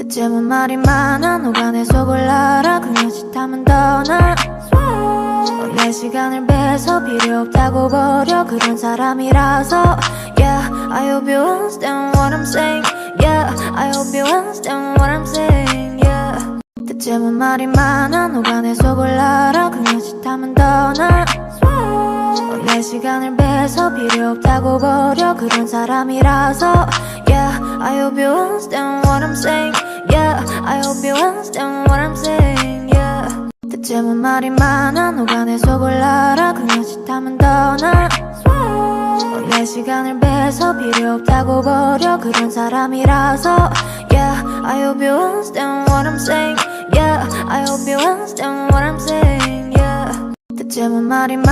대체만 말이 많아 너가 내 속을 알아 그냥 싫다면 떠나 내 시간을 뺏어 필요 없다고 버려 그런 사람이라서 Yeah, I hope you understand what I'm saying Yeah, I hope you understand what I'm saying Yeah 대체만 말이 많아 너가 내 속을 알아 그냥 싫다면 떠나 내 시간을 뺏어 필요 없다고 버려 그런 사람이라서 Yeah, I hope you understand what I'm saying Yeah, I hope you understand what I'm saying Yeah 대체만 말이 많아 너가 내 속을 알아 그냥 싫다면 떠나 내 시간을 뺏어 필요 없다고 버려 그런 사람이라서 Yeah, I hope you understand what I'm saying Yeah, I hope you understand what I'm saying Yeah 대체만 말이 많아